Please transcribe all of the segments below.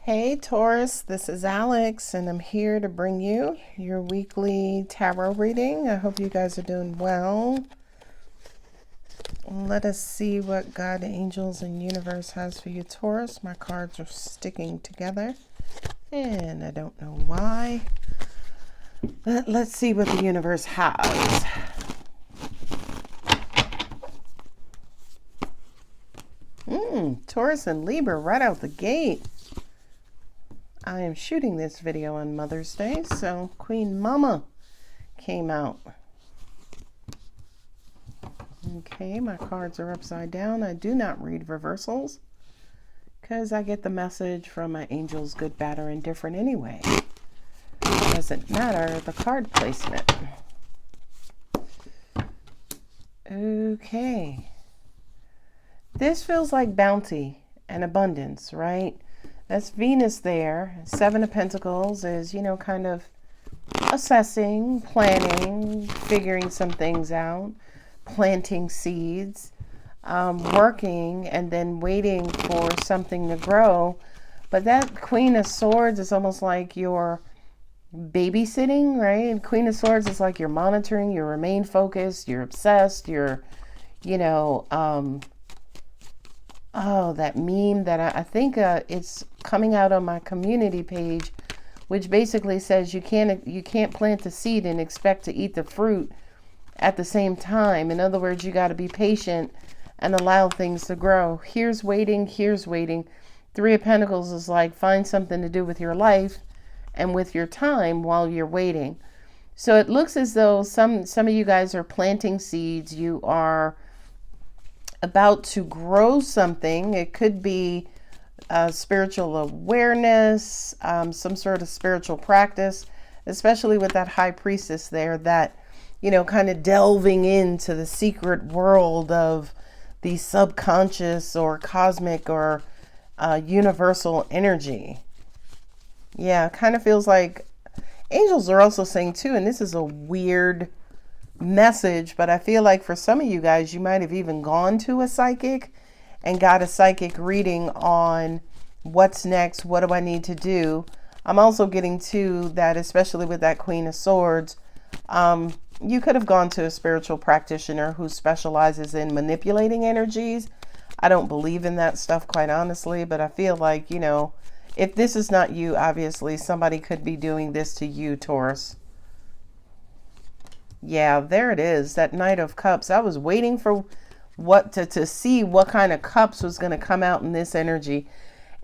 Hey Taurus, this is Alex, and I'm here to bring you your weekly tarot reading. I hope you guys are doing well. Let us see what God, angels, and universe has for you, Taurus. My cards are sticking together, and I don't know why. But let's see what the universe has. Taurus and Libra right out the gate. I am shooting this video on Mother's Day, so Queen Mama came out. Okay, my cards are upside down. I do not read reversals because I get the message from my angels, good, bad, or indifferent anyway. It doesn't matter the card placement. Okay. This feels like bounty and abundance, right? That's Venus there. Seven of Pentacles is, kind of assessing, planning, figuring some things out, planting seeds, working, and then waiting for something to grow. But that Queen of Swords is almost like you're babysitting, right? And Queen of Swords is like you're monitoring, you remain focused, you're obsessed, you're, oh, that meme that I think it's coming out on my community page, which basically says you can't plant the seed and expect to eat the fruit at the same time. In other words, you got to be patient and allow things to grow. Here's waiting, here's waiting. Three of Pentacles is like find something to do with your life and with your time while you're waiting. So it looks as though some of you guys are planting seeds. You are about to grow something. It could be spiritual awareness, some sort of spiritual practice, especially with that high priestess there, that, kind of delving into the secret world of the subconscious or cosmic or universal energy. Yeah, kind of feels like angels are also saying too, and this is a weird message, but I feel like for some of you guys, you might have even gone to a psychic and got a psychic reading on what's next, what do I need to do. I'm also getting to that, especially with that Queen of Swords, you could have gone to a spiritual practitioner who specializes in manipulating energies. I don't believe in that stuff, quite honestly, but I feel like, if this is not you, obviously somebody could be doing this to you, Taurus. Yeah, there it is, that Knight of Cups. I was waiting for what to see what kind of cups was going to come out in this energy.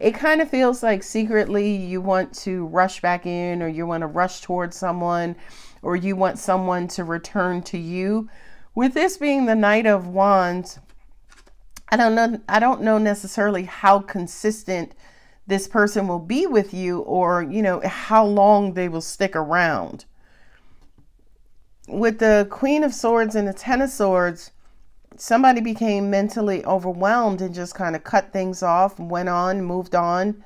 It kind of feels like secretly you want to rush back in, or you want to rush towards someone, or you want someone to return to you. With this being the Knight of Wands, I don't know necessarily how consistent this person will be with you, or how long they will stick around. With the Queen of Swords and the Ten of Swords, somebody became mentally overwhelmed and just kind of cut things off, went on, moved on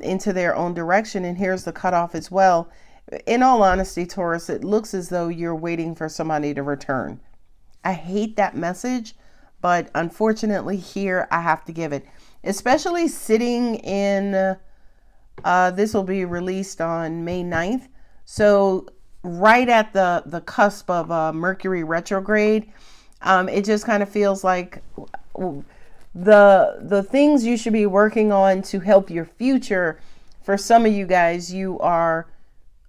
into their own direction. And here's the cutoff as well. In all honesty, Taurus, it looks as though you're waiting for somebody to return. I hate that message, but unfortunately here I have to give it. Especially sitting in, this will be released on May 9th. So right at the cusp of Mercury retrograde, it just kind of feels like the things you should be working on to help your future. For some of you guys, you are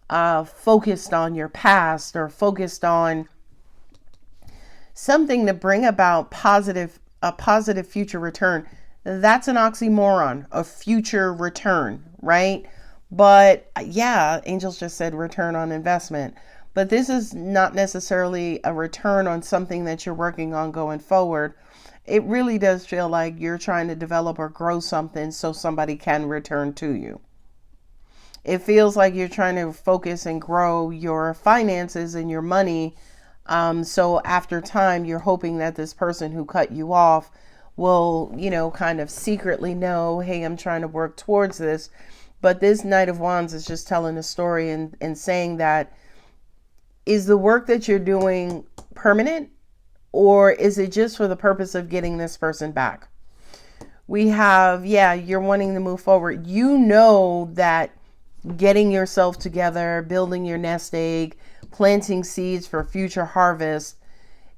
focused on your past, or focused on something to bring about a positive future return. That's an oxymoron, a future return, right? But yeah, angels just said return on investment. But this is not necessarily a return on something that you're working on going forward. It really does feel like you're trying to develop or grow something so somebody can return to you. It feels like you're trying to focus and grow your finances and your money. So after time, you're hoping that this person who cut you off will, kind of secretly know, hey, I'm trying to work towards this. But this Knight of Wands is just telling a story and saying that, is the work that you're doing permanent, or is it just for the purpose of getting this person back? We have, yeah, you're wanting to move forward. You know that getting yourself together, building your nest egg, planting seeds for future harvest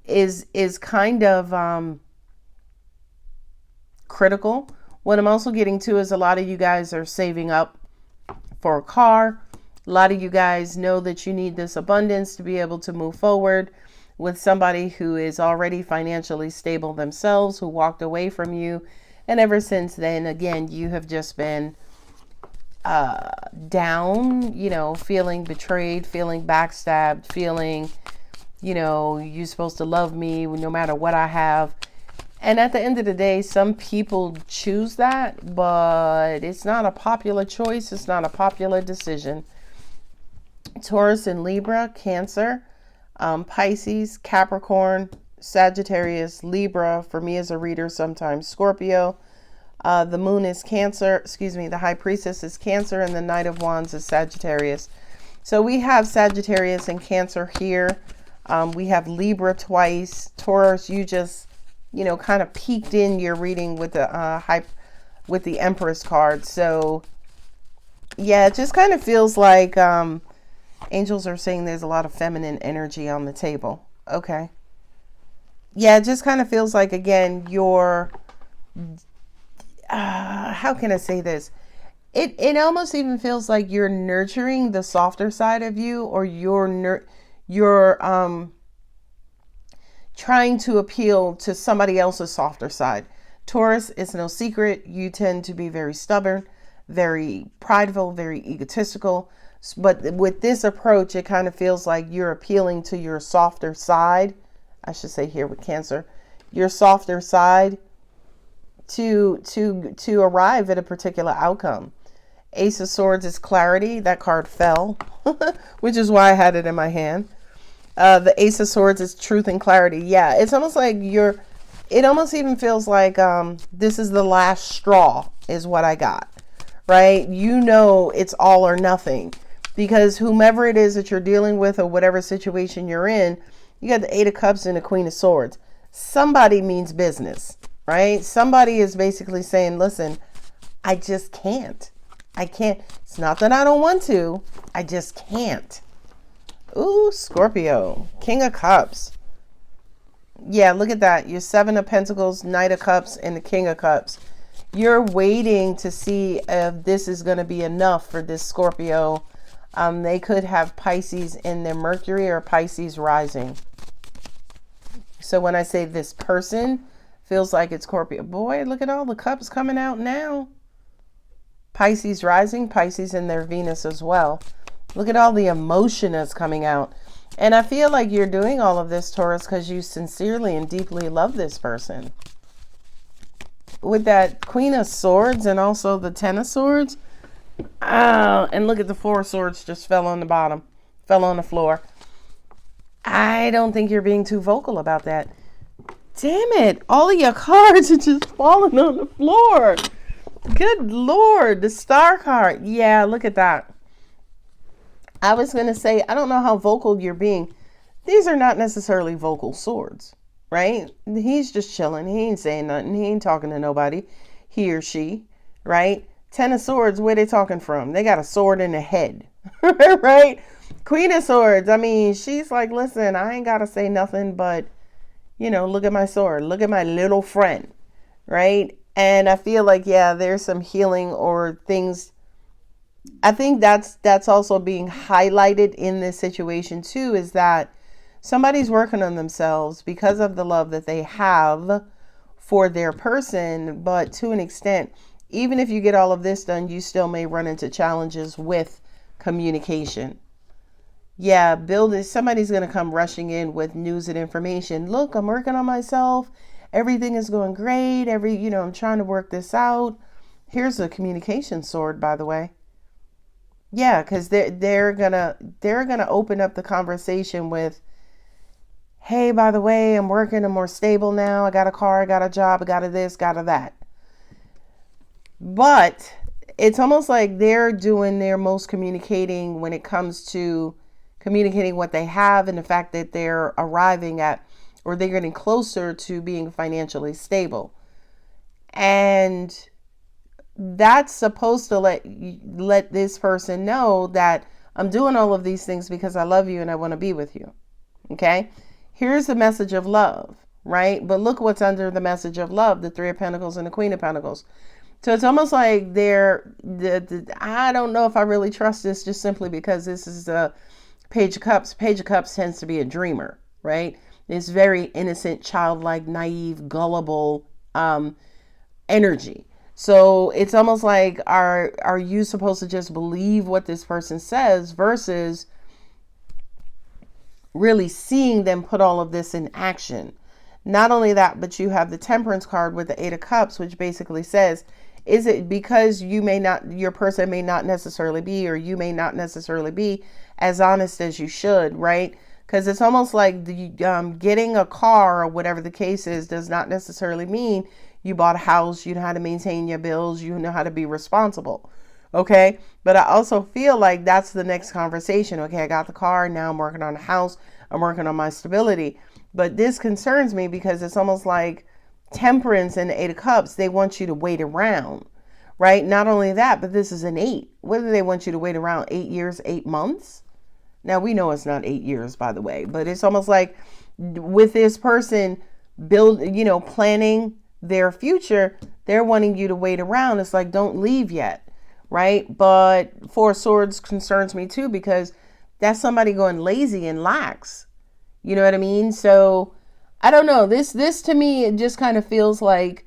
is kind of critical. What I'm also getting to is a lot of you guys are saving up for a car. A lot of you guys know that you need this abundance to be able to move forward with somebody who is already financially stable themselves, who walked away from you. And ever since then, again, you have just been down, feeling betrayed, feeling backstabbed, feeling, you're supposed to love me no matter what I have. And at the end of the day, some people choose that, but it's not a popular choice. It's not a popular decision. Taurus and Libra, Cancer, Pisces, Capricorn, Sagittarius, Libra, for me as a reader, sometimes Scorpio. The moon is Cancer, the high priestess is Cancer, and the Knight of Wands is Sagittarius. So we have Sagittarius and Cancer here. We have Libra twice. Taurus, you just, kind of peeked in your reading with the Empress card. So yeah, it just kind of feels like angels are saying there's a lot of feminine energy on the table. Okay. Yeah, it just kind of feels like, again, you're how can I say this? It almost even feels like you're nurturing the softer side of you, or you're trying to appeal to somebody else's softer side. Taurus, it's no secret, you tend to be very stubborn, very prideful, very egotistical. But with this approach, it kind of feels like you're appealing to your softer side. I should say here with Cancer, your softer side to arrive at a particular outcome. Ace of Swords is clarity. That card fell, which is why I had it in my hand. The Ace of Swords is truth and clarity. Yeah, it's almost like it almost even feels like this is the last straw is what I got, right? It's all or nothing, because whomever it is that you're dealing with or whatever situation you're in, you got the Eight of Cups and the Queen of Swords. Somebody means business, right? Somebody is basically saying, listen, I just can't. I can't. It's not that I don't want to. I just can't. Ooh, Scorpio, King of Cups. Yeah, look at that. Your Seven of Pentacles, Knight of Cups, and the King of Cups. You're waiting to see if this is going to be enough for this Scorpio. They could have Pisces in their Mercury or Pisces rising. So when I say this person feels like it's Scorpio, boy, look at all the cups coming out now. Pisces rising, Pisces in their Venus as well. Look at all the emotion that's coming out. And I feel like you're doing all of this, Taurus, because you sincerely and deeply love this person. With that Queen of Swords and also the Ten of Swords. And look at the Four of Swords just fell on the bottom, fell on the floor. I don't think you're being too vocal about that. Damn it. All of your cards are just falling on the floor. Good Lord. The Star card. Yeah, look at that. I was going to say, I don't know how vocal you're being. These are not necessarily vocal swords, right? He's just chilling. He ain't saying nothing. He ain't talking to nobody. He or she, right? Ten of Swords, where they talking from? They got a sword in the head, right? Queen of Swords, I mean, she's like, listen, I ain't got to say nothing but, look at my sword. Look at my little friend, right? And I feel like, yeah, there's some healing or things. I think that's also being highlighted in this situation too, is that somebody's working on themselves because of the love that they have for their person. But to an extent, even if you get all of this done, you still may run into challenges with communication. Yeah, somebody's going to come rushing in with news and information. Look, I'm working on myself. Everything is going great. I'm trying to work this out. Here's a communication sword, by the way. Yeah, because they're gonna open up the conversation with, hey, by the way, I'm working, I'm more stable now. I got a car, I got a job, I got a this, got a that. But it's almost like they're doing their most communicating when it comes to communicating what they have and the fact that they're arriving at, or they're getting closer to being financially stable. And that's supposed to let this person know that I'm doing all of these things because I love you and I want to be with you. Okay? Here's the message of love, right? But look what's under the message of love, the Three of Pentacles and the Queen of Pentacles. So it's almost like I don't know if I really trust this, just simply because this is the Page of Cups. Page of Cups tends to be a dreamer, right? It's very innocent, childlike, naive, gullible energy. So it's almost like, are you supposed to just believe what this person says versus really seeing them put all of this in action? Not only that, but you have the Temperance card with the Eight of Cups, which basically says, is it because your person may not necessarily be, or you may not necessarily be as honest as you should, right? Because it's almost like getting a car or whatever the case is does not necessarily mean you bought a house, you know how to maintain your bills, you know how to be responsible. Okay. But I also feel like that's the next conversation. Okay, I got the car. Now I'm working on a house. I'm working on my stability. But this concerns me because it's almost like Temperance and the Eight of Cups, they want you to wait around, right? Not only that, but this is an 8. What do they want you to wait around? 8 years, 8 months? Now, we know it's not 8 years, by the way, but it's almost like with this person planning their future, they're wanting you to wait around. It's like, don't leave yet, right? But Four of Swords concerns me too, because that's somebody going lazy and lax. You know what I mean? So I don't know. This to me, it just kind of feels like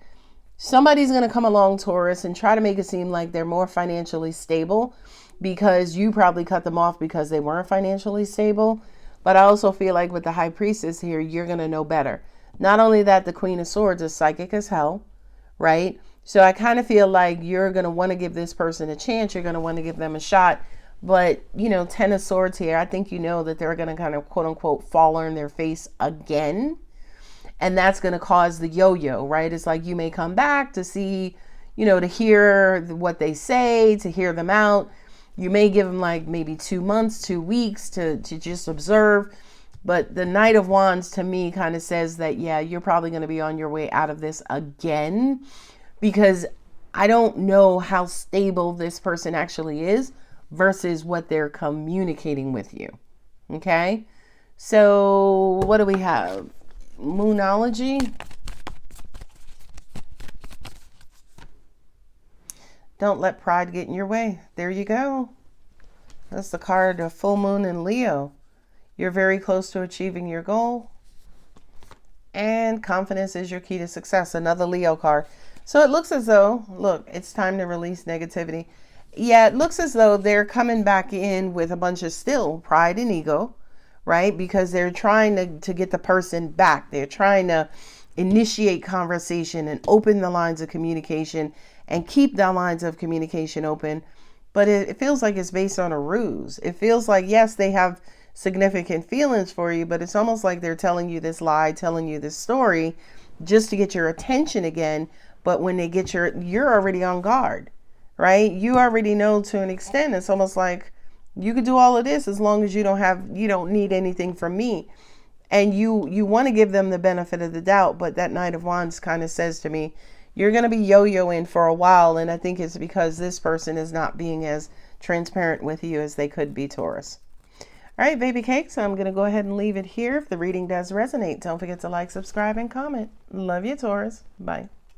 somebody's going to come along, Taurus, and try to make it seem like they're more financially stable because you probably cut them off because they weren't financially stable. But I also feel like with the High Priestess here, you're going to know better. Not only that, the Queen of Swords is psychic as hell, right? So I kind of feel like you're going to want to give this person a chance. You're going to want to give them a shot. But, Ten of Swords here, I think you know that they're going to kind of quote unquote fall on their face again. And that's going to cause the yo-yo, right? It's like you may come back to see, to hear what they say, to hear them out. You may give them like maybe 2 months, 2 weeks to just observe. But the Knight of Wands to me kind of says that, yeah, you're probably going to be on your way out of this again, because I don't know how stable this person actually is versus what they're communicating with you. Okay. So what do we have? Moonology. Don't let pride get in your way. There you go. That's the card of full moon in Leo. You're very close to achieving your goal. And confidence is your key to success. Another Leo card. So it looks as though, look, it's time to release negativity. Yeah, it looks as though they're coming back in with a bunch of still pride and ego, right? Because they're trying to get the person back. They're trying to initiate conversation and open the lines of communication and keep the lines of communication open. But it feels like it's based on a ruse. It feels like, yes, they have significant feelings for you, but it's almost like they're telling you this lie, telling you this story just to get your attention again. But when they get you're already on guard, right? You already know to an extent. It's almost like you could do all of this as long as you don't need anything from me. And you want to give them the benefit of the doubt. But that Knight of Wands kind of says to me, you're going to be yo-yoing for a while. And I think it's because this person is not being as transparent with you as they could be, Taurus. All right, baby cakes. So I'm going to go ahead and leave it here. If the reading does resonate, don't forget to like, subscribe, and comment. Love you, Taurus. Bye.